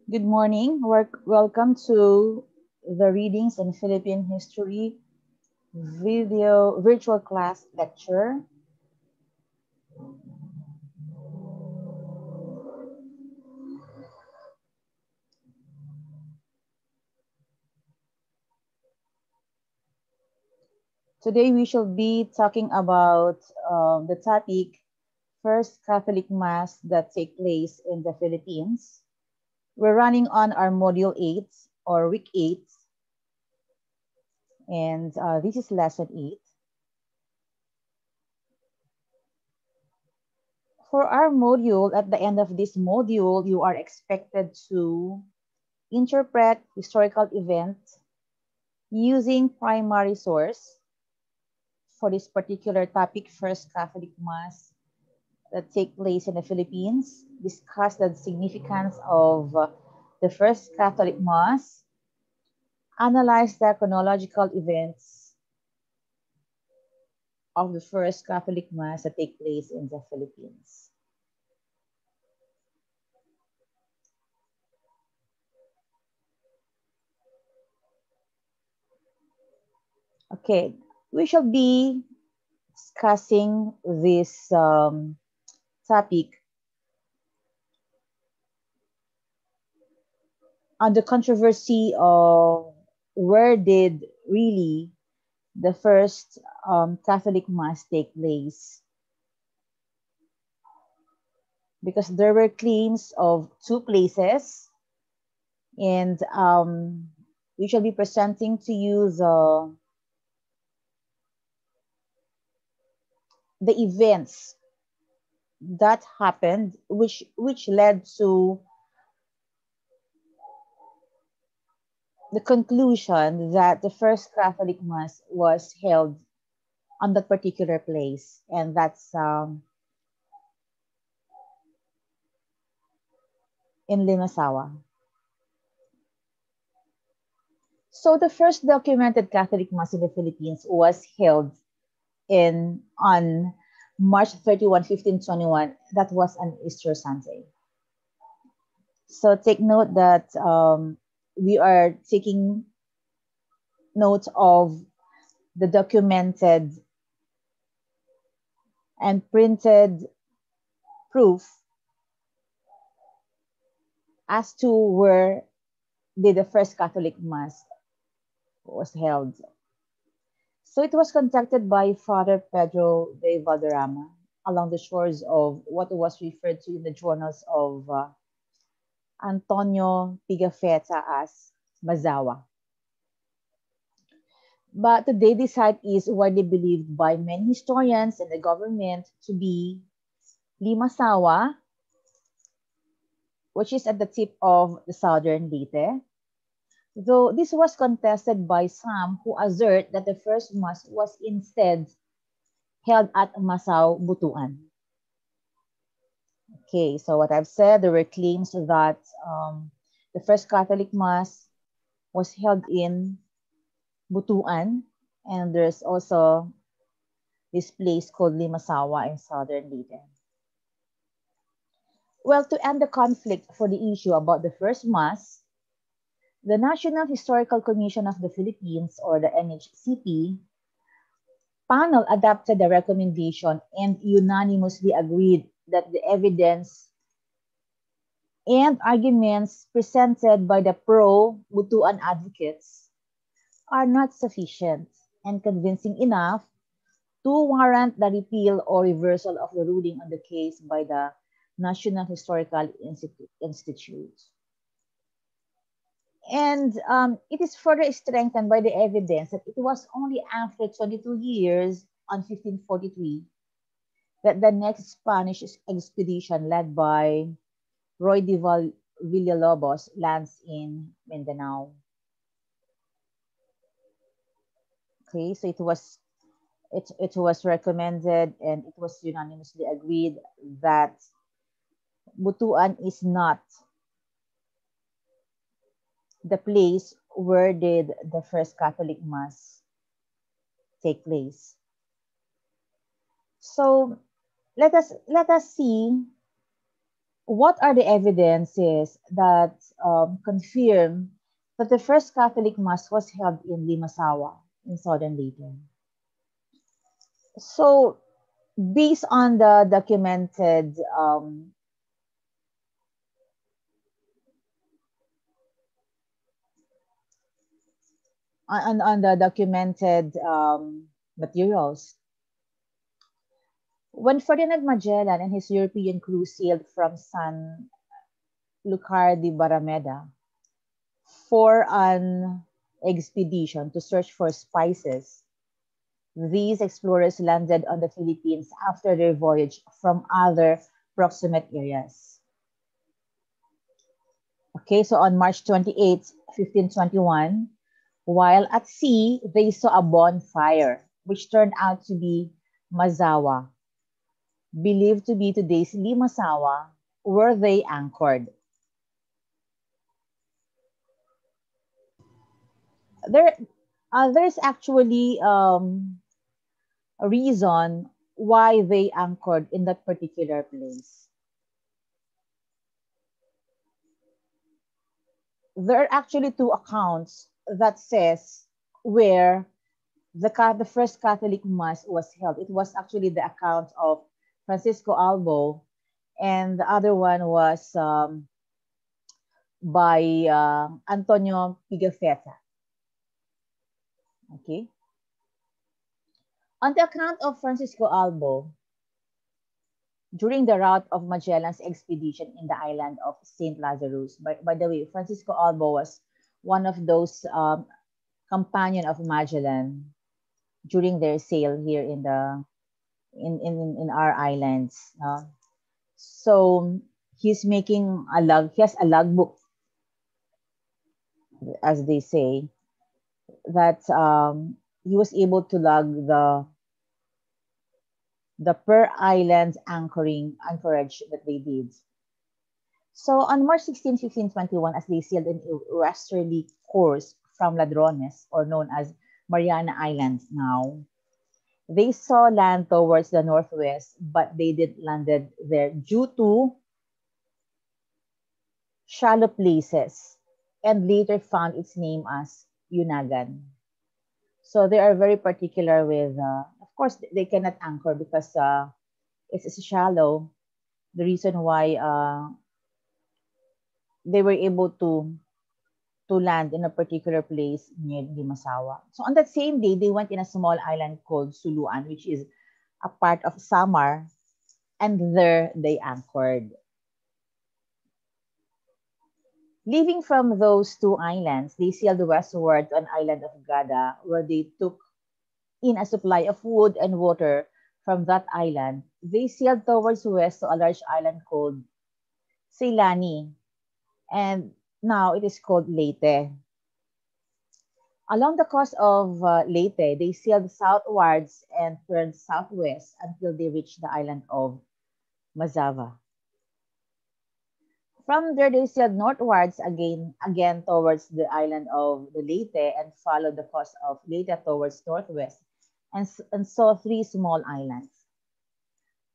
Good morning. Welcome to the Readings in Philippine History video virtual class lecture. Today we shall be talking about the topic First Catholic Mass that take place in the Philippines. We're running on our module 8 or week 8, and this is lesson 8. For our module, at the end of this module, you are expected to interpret historical events using primary source for this particular topic, First Catholic Mass that take place in the Philippines, discuss the significance of the First Catholic Mass, analyze the chronological events of the First Catholic Mass that take place in the Philippines. Okay, we shall be discussing this topic on the controversy of where did really the first Catholic Mass take place. Because there were claims of two places, and we shall be presenting to you the events that happened, which led to the conclusion that the first Catholic Mass was held on that particular place, and that's in Limasawa. So the first documented Catholic Mass in the Philippines was held on March 31, 1521. That was an Easter Sunday. So take note that we are taking note of the documented and printed proof as to where did the first Catholic Mass was held. So it was conducted by Father Pedro de Valderrama along the shores of what was referred to in the journals of Antonio Pigafetta as Mazawa. But today this site is widely believed by many historians and the government to be Limasawa, which is at the tip of the southern Leyte, though this was contested by some who assert that the first Mass was instead held at Masao, Butuan. Okay, so what I've said, there were claims that the first Catholic Mass was held in Butuan, and there's also this place called Limasawa in southern Leyte. Well, to end the conflict for the issue about the first Mass, the National Historical Commission of the Philippines, or the NHCP, panel adopted the recommendation and unanimously agreed that the evidence and arguments presented by the pro-Butuan advocates are not sufficient and convincing enough to warrant the repeal or reversal of the ruling on the case by the National Historical Institute. And it is further strengthened by the evidence that it was only after 22 years, on 1543, that the next Spanish expedition led by Roy de Villalobos lands in Mindanao. Okay, so it was recommended and it was unanimously agreed that Butuan is not the place where did the first Catholic Mass take place. So let us see what are the evidences that confirm that the first Catholic Mass was held in Limasawa in southern Leyte? So, based on the documented materials, when Ferdinand Magellan and his European crew sailed from San Lucar de Barrameda for an expedition to search for spices, these explorers landed on the Philippines after their voyage from other proximate areas. Okay, so on March 28, 1521, while at sea, they saw a bonfire, which turned out to be Mazawa, believed to be today's Limasawa, where they anchored. There, there's actually a reason why they anchored in that particular place. There are actually two accounts that says where the first Catholic Mass was held. It was actually the account of Francisco Albo, and the other one was by Antonio Pigafetta. Okay. On the account of Francisco Albo, during the route of Magellan's expedition in the island of St. Lazarus, by the way, Francisco Albo was one of those companion of Magellan during their sail here in the in our islands. So he's making a log. He has a logbook, as they say, that he was able to log the per island anchorage that they did. So on March 16, 1521, as they sailed in a westerly course from Ladrones, or known as Mariana Islands now, they saw land towards the northwest, but they didn't landed there due to shallow places, and later found its name as Yunagan. So they are very particular with, of course, they cannot anchor because it's shallow. The reason why they were able to land in a particular place near Limasawa. So on that same day, they went in a small island called Suluan, which is a part of Samar, and there they anchored. Leaving from those two islands, they sailed westward to an island of Gada, where they took in a supply of wood and water from that island. They sailed towards west to a large island called Ceylani, and now it is called Leyte. Along the coast of Leyte, they sailed southwards and turned southwest until they reached the island of Mazava. From there, they sailed northwards again towards the island of the Leyte and followed the coast of Leyte towards northwest and saw three small islands.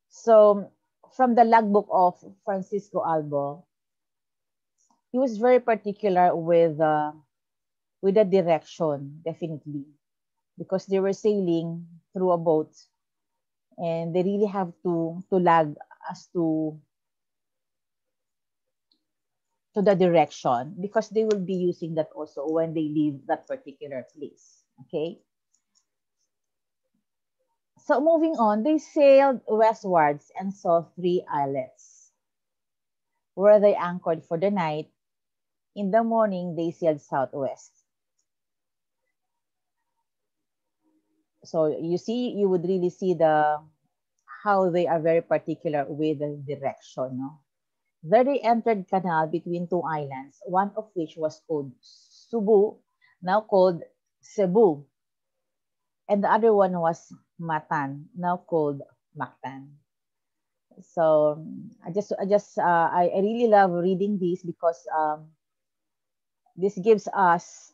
So, from the logbook of Francisco Albo, he was very particular with the direction, definitely, because they were sailing through a boat, and they really have to lag as to the direction, because they will be using that also when they leave that particular place. Okay. So moving on, they sailed westwards and saw three islets where they anchored for the night. In the morning, they sailed southwest. So you would really see how they are very particular with the direction. No? There they entered canal between two islands, one of which was called Subu, now called Cebu, and the other one was Matan, now called Mactan. So I really love reading these because this gives us,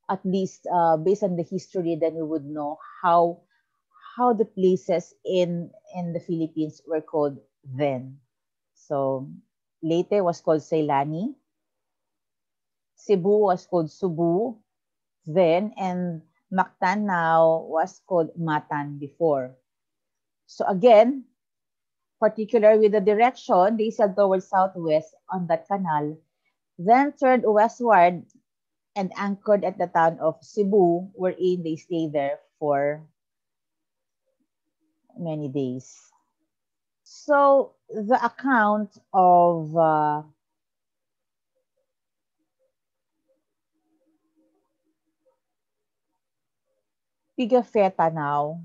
at least based on the history, then we would know how the places in the Philippines were called then. So Leyte was called Ceylani. Cebu was called Subu then, and Mactan now was called Matan before. So again, particular with the direction, they sailed towards southwest on that canal, then turned westward and anchored at the town of Cebu, wherein they stayed there for many days. So the account of Pigafetta now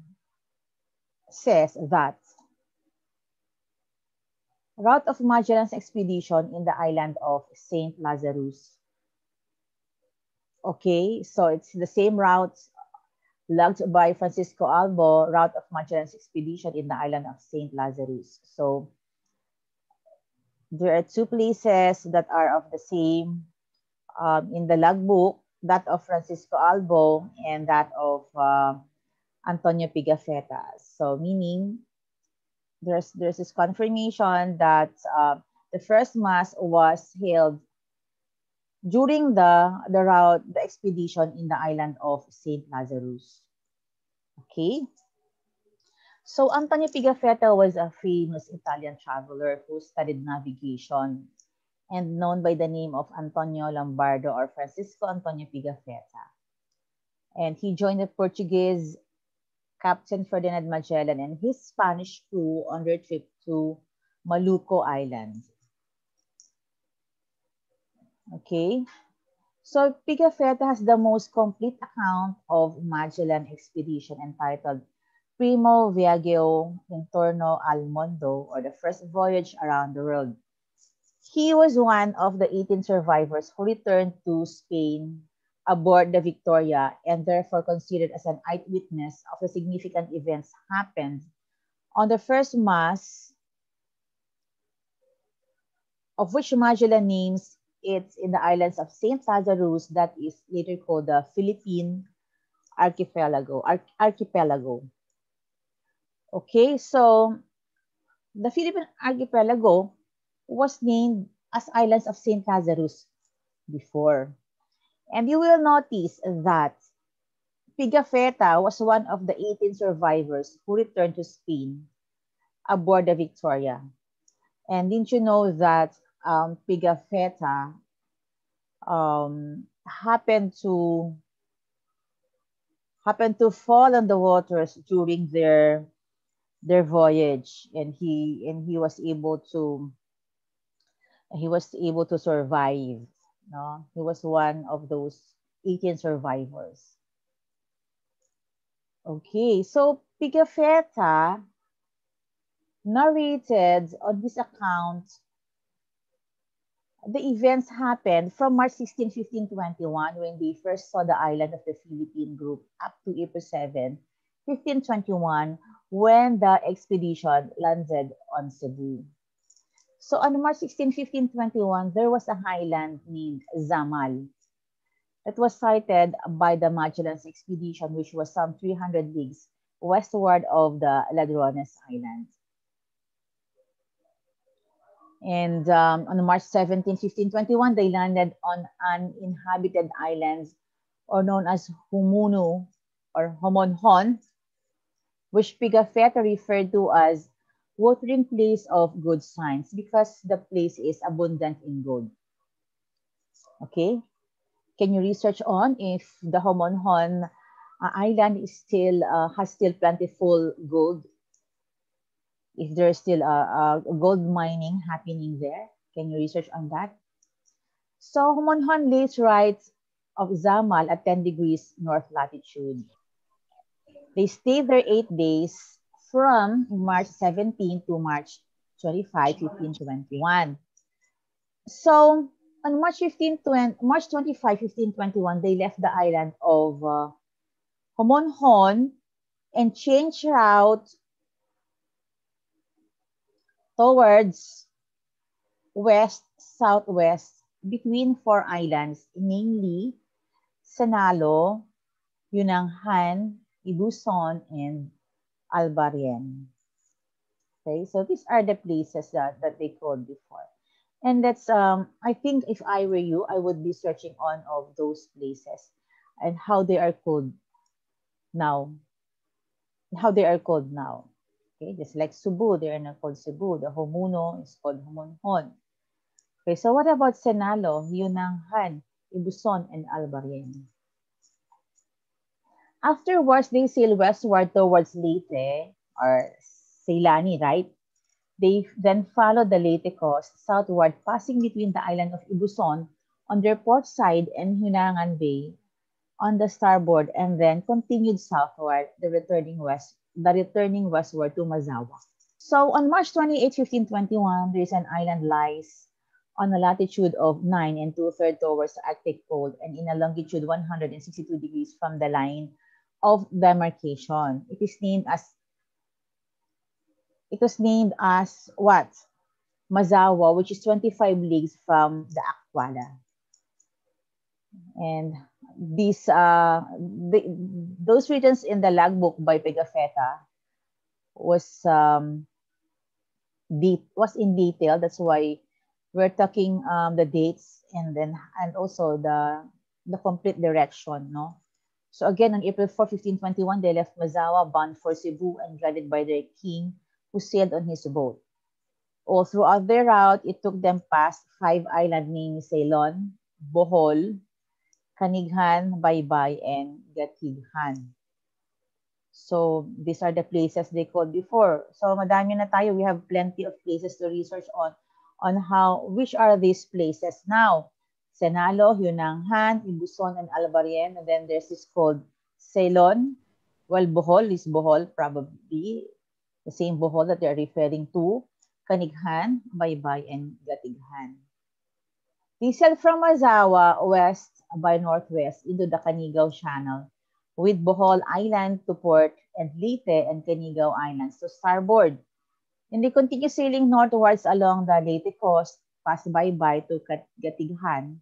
says that route of Magellan's expedition in the island of St. Lazarus. Okay, so it's the same route logged by Francisco Albo, route of Magellan's expedition in the island of St. Lazarus. So there are two places that are of the same in the logbook, that of Francisco Albo and that of Antonio Pigafetta. So meaning there's this confirmation that the first mass was held during the expedition in the island of St. Lazarus. Okay. So Antonio Pigafetta was a famous Italian traveler who studied navigation and known by the name of Antonio Lombardo or Francisco Antonio Pigafetta. And he joined the Portuguese Captain Ferdinand Magellan and his Spanish crew on their trip to Maluku Island. Okay, so Pigafetta has the most complete account of Magellan expedition entitled Primo Viaggio Intorno al Mondo, or the first voyage around the world. He was one of the 18 survivors who returned to Spain aboard the Victoria and therefore considered as an eyewitness of the significant events happened on the first mass, of which Magellan names it in the islands of St. Lazarus, that is later called the Philippine Archipelago. Okay, so the Philippine Archipelago was named as Islands of St. Lazarus before. And you will notice that Pigafetta was one of the 18 survivors who returned to Spain aboard the Victoria. And didn't you know that Pigafetta happened to fall on the waters during their voyage, and he was able to survive. No, he was one of those 18 survivors. Okay, so Pigafetta narrated on his account the events happened from March 16, 1521, when they first saw the island of the Philippine group, up to April 7, 1521, when the expedition landed on Cebu. So on March 16, 1521, there was a highland named Zamal that was sighted by the Magellan's expedition, which was some 300 leagues westward of the Ladrones Islands. And on March 17, 1521, they landed on uninhabited islands, or known as Humunu or Homonhon, which Pigafetta referred to as watering place of good signs because the place is abundant in gold. Okay, can you research on if the Homonhon island is has still plentiful gold? If there's still a gold mining happening there, can you research on that? So Homonhon lays right of Zamal at 10 degrees north latitude. They stayed there 8 days from March 17 to March 25, 1521. So on March 25, 1521, they left the island of Homonhon and changed route towards west-southwest between 4 islands, namely Sanalo, Yunanghan, Ibuson, and Albarien. Okay, so these are the places that they called before. And that's, I think if I were you, I would be searching on of those places and how they are called now, how they are called now. Okay, just like Cebu, they are not called Cebu. The Homuno is called Homonhon. Okay, so what about Senalo, Yunanghan, Ibuson, and Albarien? Afterwards, they sail westward towards Leyte or Ceilani, right? They then followed the Leyte coast southward, passing between the island of Ibuson on their port side and Hunangan Bay on the starboard, and then continued southward, the returning westward to Mazawa. So on March 28, 1521, there is an island lies on a latitude of 9 and 2/3 towards the Arctic Pole and in a longitude 162 degrees from the line of demarcation. It was named as what? Mazawa, which is 25 leagues from the Akwala. And those regions in the logbook by Pigafetta was in detail. That's why we're talking the dates and also the complete direction, no? So again, on April 4, 1521, they left Mazawa bound for Cebu and guided by their king, who sailed on his boat. All throughout their route, it took them past 5 island names: Ceylon, Bohol, Canighan, Baybay, and Gatighan. So these are the places they called before. So madami na tayo. We have plenty of places to research on which are these places now. Senalo, Yunanghan, Ibuson, and Albarien. And then there's this called Ceylon. Well, Bohol is Bohol, probably the same Bohol that they're referring to. Canighan, Baybay, and Gatighan. They sailed from Mazawa west by northwest into the Canigao Channel, with Bohol Island to port and Leyte and Canigao Islands to starboard. And they continue sailing northwards along the Leyte coast, past Baybay to Gatighan.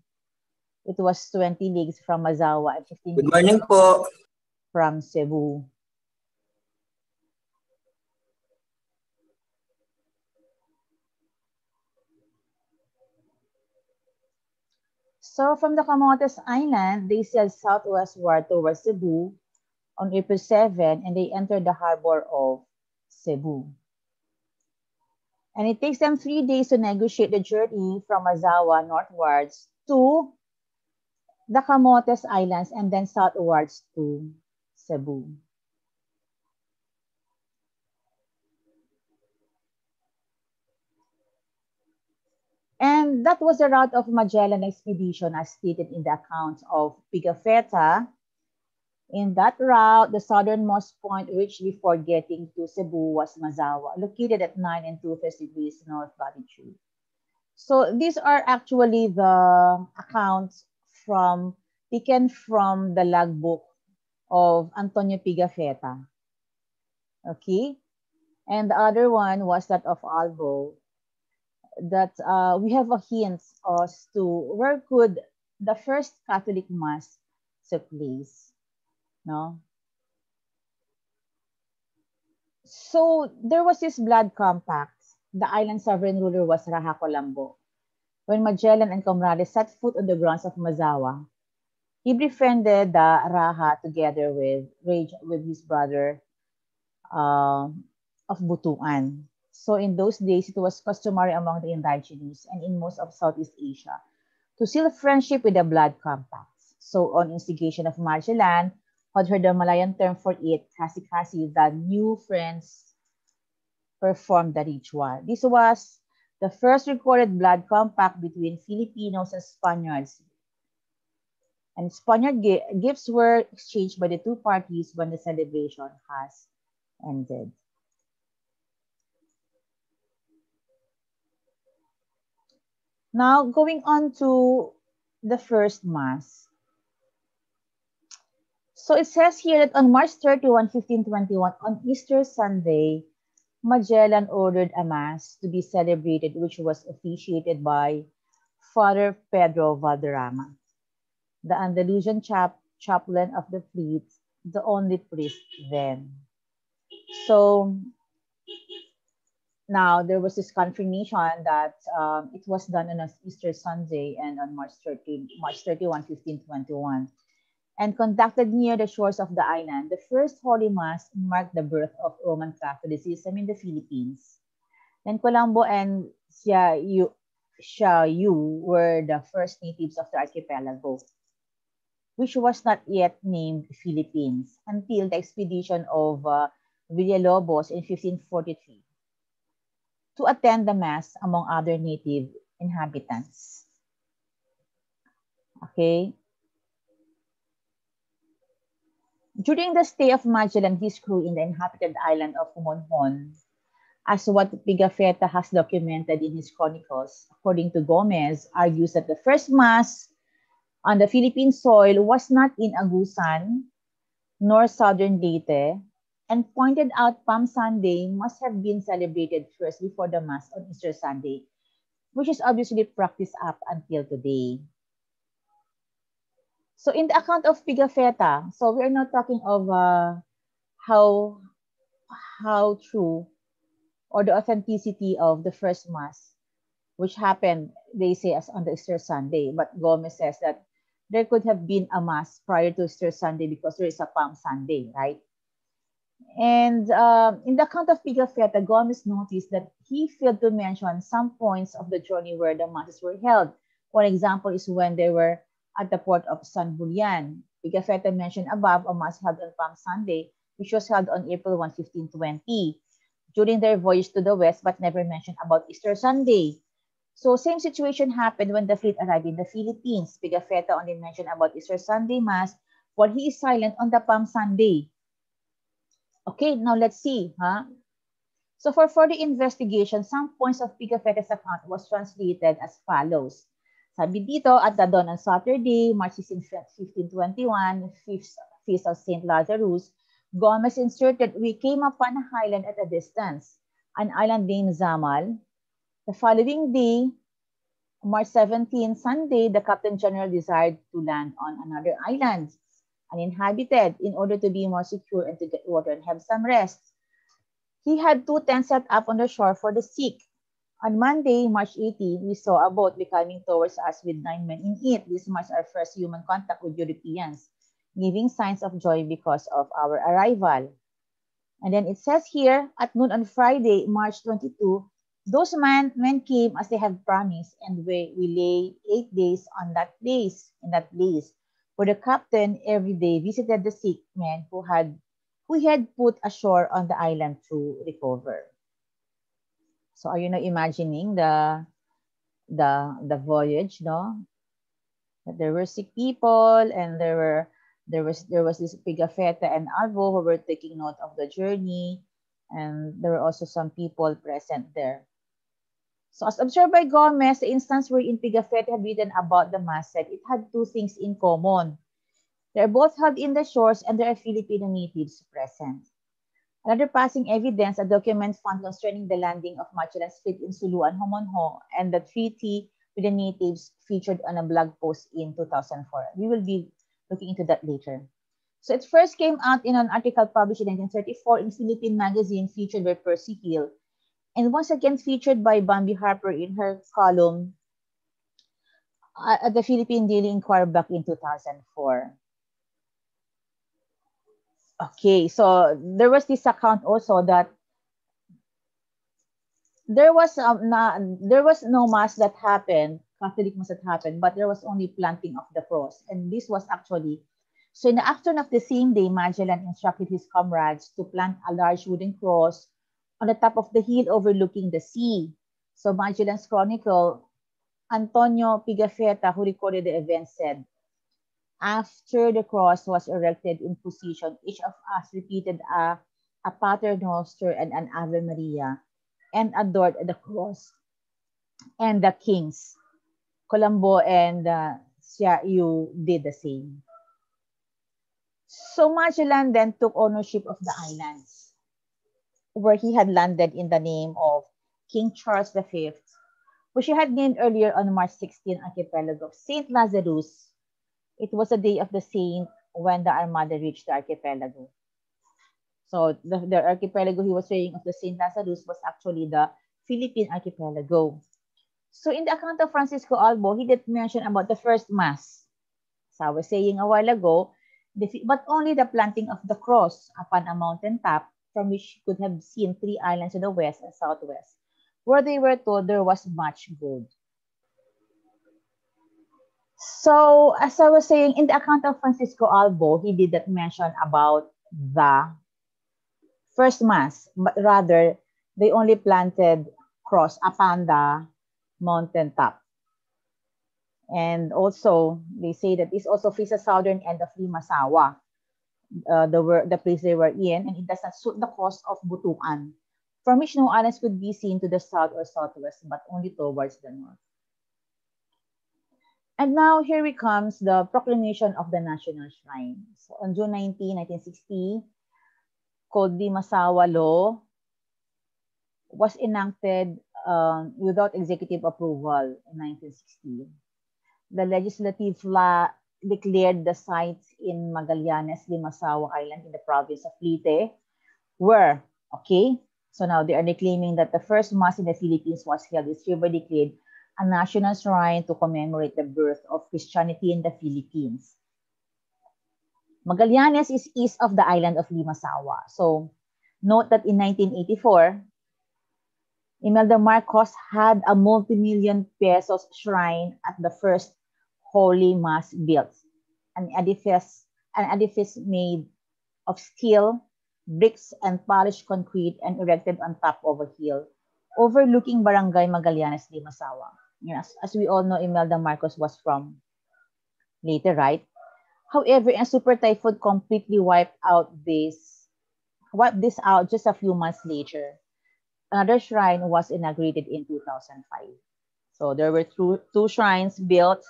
It was 20 leagues from Mazawa and 15 Good morning po. From Cebu. So from the Camotes Island, they sailed southwestward towards Cebu on April 7, and they entered the harbor of Cebu. And it takes them 3 days to negotiate the journey from Mazawa northwards to the Camotes Islands and then southwards to Cebu. And that was the route of Magellan expedition as stated in the accounts of Pigafetta. In that route, the southernmost point reached before getting to Cebu was Mazawa, located at 9 and 2/5 degrees north latitude. So these are actually the accounts taken from the logbook of Antonio Pigafetta. Okay? And the other one was that of Albo, that we have a hint as to where could the first Catholic Mass took place. No? So there was this blood compact. The island sovereign ruler was Raha Colombo. When Magellan and Comrades set foot on the grounds of Mazawa, he befriended the Raha together with his brother of Butuan. So in those days, it was customary among the indigenous and in most of Southeast Asia to seal friendship with the blood compacts. So on instigation of Magellan, had heard the Malayan term for it, kasi-kasi, the new friends performed the ritual. This was the first recorded blood compact between Filipinos and Spaniards. And Spaniard gifts were exchanged by the two parties when the celebration has ended. Now, going on to the first Mass. So it says here that on March 31, 1521, on Easter Sunday, Magellan ordered a Mass to be celebrated, which was officiated by Father Pedro Valderrama, the Andalusian chaplain of the fleet, the only priest then. So Now, there was this confirmation that it was done on Easter Sunday and on March 31, 1521, and conducted near the shores of the island. The first Holy Mass marked the birth of Roman Catholicism in the Philippines. Then Colombo and Siayu were the first natives of the archipelago, which was not yet named Philippines until the expedition of Villalobos in 1543 to attend the Mass among other native inhabitants. Okay. During the stay of Magellan and his crew in the inhabited island of Humonhon, as what Pigafetta has documented in his chronicles, according to Gomez, argues that the first Mass on the Philippine soil was not in Agusan nor southern Leyte, and pointed out Palm Sunday must have been celebrated first before the Mass on Easter Sunday, which is obviously practiced up until today. So in the account of Pigafetta, so we are not talking of how true or the authenticity of the first Mass, which happened, they say, as on the Easter Sunday. But Gomez says that there could have been a Mass prior to Easter Sunday because there is a Palm Sunday, right? And in the account of Pigafetta, Gomez noticed that he failed to mention some points of the journey where the masses were held. One example is when they were at the port of San Julian. Pigafetta mentioned above a mass held on Palm Sunday, which was held on April 1, 1520, during their voyage to the west, but never mentioned about Easter Sunday. So same situation happened when the fleet arrived in the Philippines. Pigafetta only mentioned about Easter Sunday Mass, while he is silent on the Palm Sunday. Okay, now let's see. So for further investigation, some points of Pigafetta's account was translated as follows. Sabi dito, at the dawn on Saturday, March 16, 1521, feast of St. Lazarus, Gomez inserted, we came upon a highland at a distance, an island named Zamal. The following day, March 17, Sunday, the Captain General desired to land on another island, uninhabited, in order to be more secure and to get water and have some rest. He had 2 tents set up on the shore for the sick. On Monday, March 18, we saw a boat becoming towards us with 9 men in it. This marks our first human contact with Europeans, giving signs of joy because of our arrival. And then it says here, at noon on Friday, March 22, those men came as they had promised, and we lay 8 days on that place, in that place. For the captain every day visited the sick men who he had put ashore on the island to recover. So are you now imagining the voyage, no? That there were sick people, and there was this Pigafetta and Alvo who were taking note of the journey, and there were also some people present there. So as observed by Gomez, the instance wherein Pigafetta had written about the Mass said it had 2 things in common. They are both held in the shores, and there are Filipino natives present. Another passing evidence, a document found concerning the landing of Magellan's fleet in Suluan, Homonho, and the treaty with the natives featured on a blog post in 2004. We will be looking into that later. So it first came out in an article published in 1934 in Philippine Magazine, featured by Percy Hill, and once again featured by Bambi Harper in her column at the Philippine Daily Inquirer back in 2004. Okay, so there was this account also that there was no mass that happened, Catholic mass that happened, but there was only planting of the cross, and this was actually so. In the afternoon of the same day, Magellan instructed his comrades to plant a large wooden cross on the top of the hill overlooking the sea. So Magellan's chronicle, Antonio Pigafetta, who recorded the event, said, after the cross was erected in position, each of us repeated a Pater Noster and an Ave Maria, and adored the cross and the kings. Colombo and Siayu did the same. So Magellan then took ownership of the islands, where he had landed in the name of King Charles V, which he had named earlier on March 16 archipelago of St. Lazarus. It was a day of the saint when the Armada reached the archipelago. So the archipelago he was saying of the St. Lazarus was actually the Philippine archipelago. So in the account of Francisco Albo, he did mention about the first mass. So I was saying a while ago, but only the planting of the cross upon a mountain top from which you could have seen 3 islands to the west and southwest, where they were told there was much gold. So as I was saying, in the account of Francisco Albo, he did not mention about the first mass, but rather they only planted cross upon the mountain top. And also, they say that this also faces the southern end of Limasawa, the place they were in, and it does not suit the coast of Butuan, from which no islands could be seen to the south or southwest, but only towards the north. And now here comes the proclamation of the National Shrine. So on June 19, 1960, called Limasawa Law was enacted without executive approval in 1960. The legislative law declared the sites in Magallanes, Limasawa Island in the province of Leyte were, okay, so now they are claiming that the first mass in the Philippines was held. It's hereby declared a national shrine to commemorate the birth of Christianity in the Philippines. Magallanes is east of the island of Limasawa. So note that in 1984, Imelda Marcos had a multi-million pesos shrine at the first Holy Mass built, an edifice made of steel, bricks, and polished concrete and erected on top of a hill, overlooking Barangay Magallanes, Limasawa. Yes, as we all know, Imelda Marcos was from Leyte, right? However, a super typhoon completely wiped this out just a few months later. Another shrine was inaugurated in 2005. So there were two shrines built,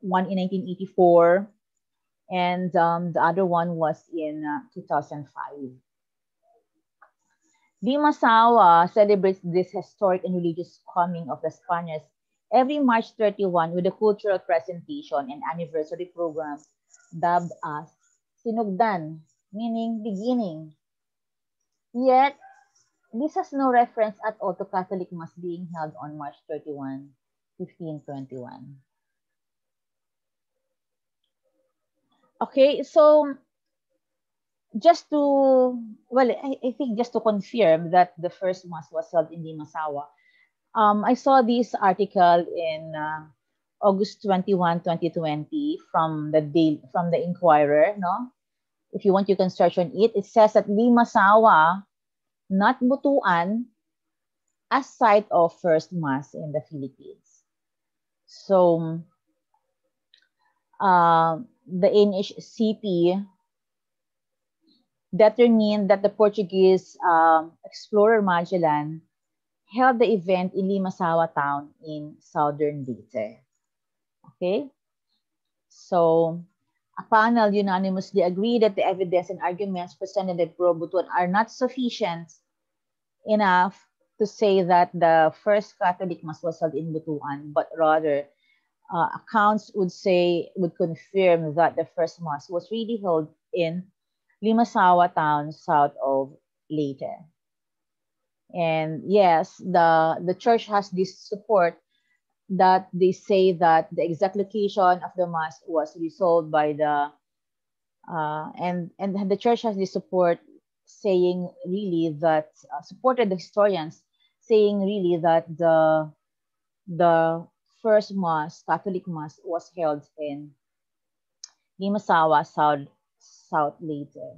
one in 1984, and the other one was in 2005. Limasawa celebrates this historic and religious coming of the Spaniards every March 31 with a cultural presentation and anniversary program dubbed as Sinugdan, meaning beginning. Yet, this has no reference at all to Catholic Mass being held on March 31, 1521. Okay, so just to, well, I think just to confirm that the first Mass was held in Limasawa, I saw this article in August 21, 2020 from the Inquirer, no? If you want, you can search on it. It says that Limasawa, not Butuan, as site of first mass in the Philippines. So, the NHCP determined that the Portuguese explorer Magellan held the event in Limasawa town in southern Leyte. Okay? So, a panel unanimously agreed that the evidence and arguments presented by Pro Butuan are not sufficient enough to say that the first Catholic Mass was held in Butuan, but rather accounts would confirm that the first Mass was really held in Limasawa town south of Leyte. And yes, the church has this support that they say that the exact location of the mass was resolved by the and the church has this support saying really that supported the historians saying really that the first mass, Catholic mass, was held in Limasawa, South Leyte.